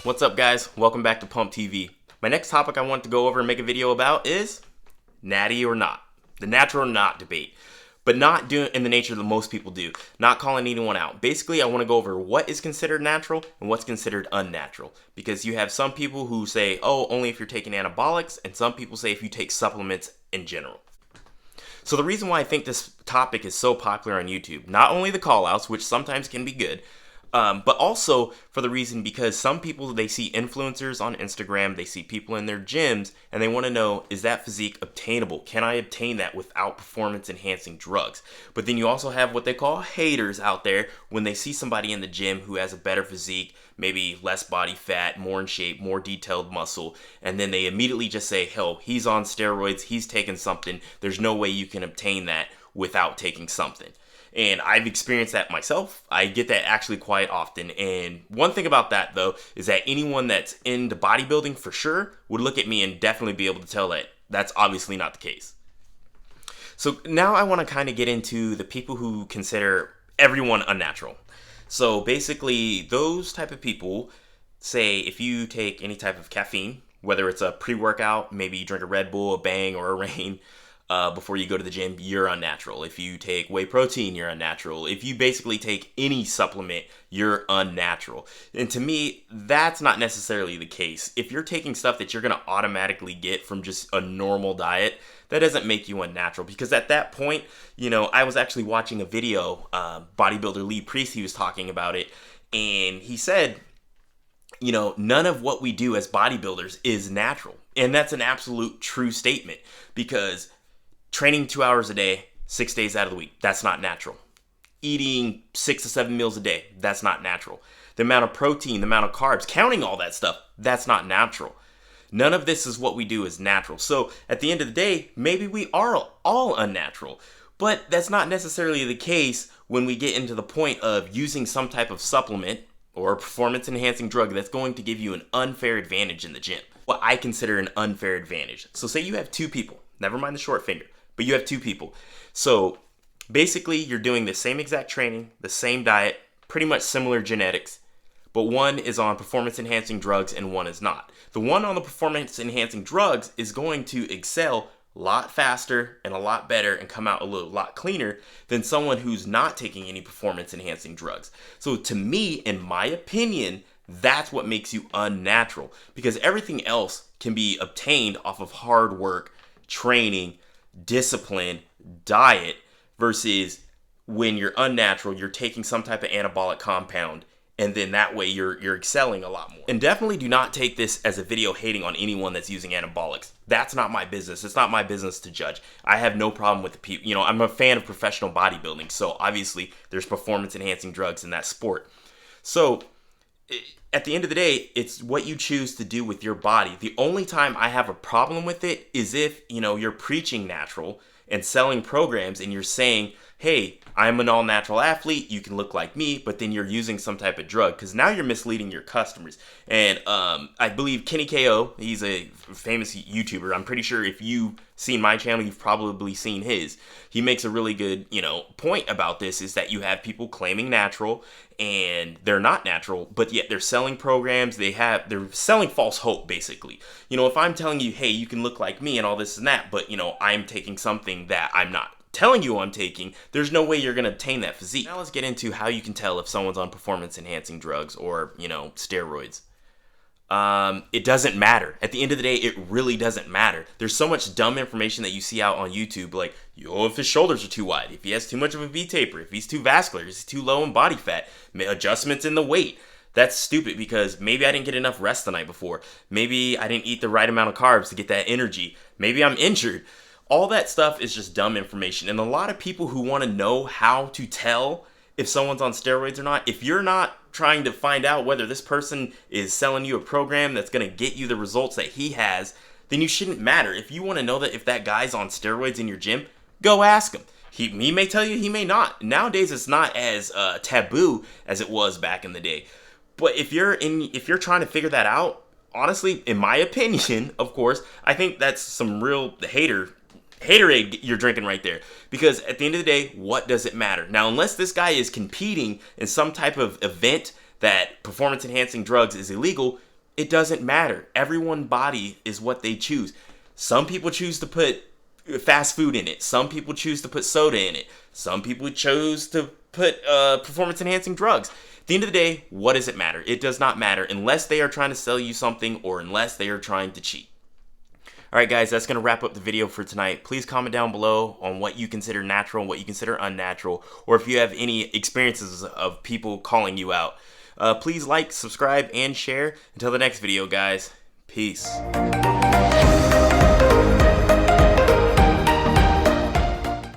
What's up, guys? Welcome back to Pump TV. My next topic I want to go over and make a video about is natty or not. The natural or not debate. But not doing in the nature that most people do. Not calling anyone out. Basically, I want to go over what is considered natural and what's considered unnatural. Because you have some people who say, oh, only if you're taking anabolics, and some people say if you take supplements in general. So the reason why I think this topic is so popular on YouTube, not only the call-outs, which sometimes can be good, but also for the reason because some people, they see influencers on Instagram, they see people in their gyms, and they want to know, is that physique obtainable? Can I obtain that without performance-enhancing drugs? But then you also have what they call haters out there when they see somebody in the gym who has a better physique, maybe less body fat, more in shape, more detailed muscle, and then they immediately just say, hell, he's on steroids, he's taking something, there's no way you can obtain that without taking something. And I've experienced that myself. I get that actually quite often. And one thing about that, though, is that anyone that's into bodybuilding for sure would look at me and definitely be able to tell that that's obviously not the case. So now I want to kind of get into the people who consider everyone unnatural. So basically, those type of people say if you take any type of caffeine, whether it's a pre-workout, maybe you drink a Red Bull, a Bang, or a Reign, before you go to the gym, you're unnatural. If you take whey protein, you're unnatural. If you basically take any supplement, you're unnatural. And to me, that's not necessarily the case. If you're taking stuff that you're going to automatically get from just a normal diet, that doesn't make you unnatural. Because at that point, I was actually watching a video, bodybuilder Lee Priest, he was talking about it, and he said, none of what we do as bodybuilders is natural. And that's an absolute true statement because training 2 hours a day, 6 days out of the week, that's not natural. Eating 6 to 7 meals a day, that's not natural. The amount of protein, the amount of carbs, counting all that stuff, that's not natural. None of this is what we do is natural. So at the end of the day, maybe we are all unnatural. But that's not necessarily the case when we get into the point of using some type of supplement or performance enhancing drug that's going to give you an unfair advantage in the gym. What I consider an unfair advantage. So say you have two people, never mind the short finger, but you have two people. So basically you're doing the same exact training, the same diet, pretty much similar genetics, but one is on performance enhancing drugs and one is not. The one on the performance enhancing drugs is going to excel a lot faster and a lot better and come out a lot cleaner than someone who's not taking any performance enhancing drugs. So to me, in my opinion, that's what makes you unnatural because everything else can be obtained off of hard work, training, discipline, diet versus when you're unnatural, you're taking some type of anabolic compound and then that way you're excelling a lot more. And definitely do not take this as a video hating on anyone that's using anabolics. That's not my business. It's not my business to judge. I have no problem with the people. I'm a fan of professional bodybuilding, so obviously there's performance enhancing drugs in that sport. So at the end of the day, it's what you choose to do with your body. The only time I have a problem with it is if, you're preaching natural and selling programs and you're saying, hey, I'm an all-natural athlete, you can look like me, but then you're using some type of drug because now you're misleading your customers. And I believe Kenny KO, he's a famous YouTuber. I'm pretty sure if you've seen my channel, you've probably seen his. He makes a really good, point about this is that you have people claiming natural and they're not natural, but yet they're selling programs. They're selling false hope, basically. If I'm telling you, hey, you can look like me and all this and that, but, I'm taking something that I'm not telling you I'm taking, there's no way you're going to obtain that physique. Now let's get into how you can tell if someone's on performance enhancing drugs or, steroids. It doesn't matter. At the end of the day, it really doesn't matter. There's so much dumb information that you see out on YouTube, like, if his shoulders are too wide, if he has too much of a V-taper, if he's too vascular, if he's too low in body fat, adjustments in the weight. That's stupid because maybe I didn't get enough rest the night before. Maybe I didn't eat the right amount of carbs to get that energy. Maybe I'm injured. All that stuff is just dumb information. And a lot of people who want to know how to tell if someone's on steroids or not, if you're not trying to find out whether this person is selling you a program that's going to get you the results that he has, then you shouldn't matter. If you want to know that if that guy's on steroids in your gym, go ask him. He may tell you, he may not. Nowadays, it's not as taboo as it was back in the day. But if you're trying to figure that out, honestly, in my opinion, of course, I think that's some real haterade you're drinking right there. Because at the end of the day, what does it matter? Now, unless this guy is competing in some type of event that performance enhancing drugs is illegal, It doesn't matter. Everyone's body is what they choose. Some people choose to put fast food in it. Some people choose to put soda in it. Some people chose to put performance enhancing drugs. At the end of the day, what does it matter? It does not matter unless they are trying to sell you something or unless they are trying to cheat. Alright guys, that's going to wrap up the video for tonight. Please comment down below on what you consider natural and what you consider unnatural, or if you have any experiences of people calling you out. Please like, subscribe, and share. Until the next video, guys. Peace.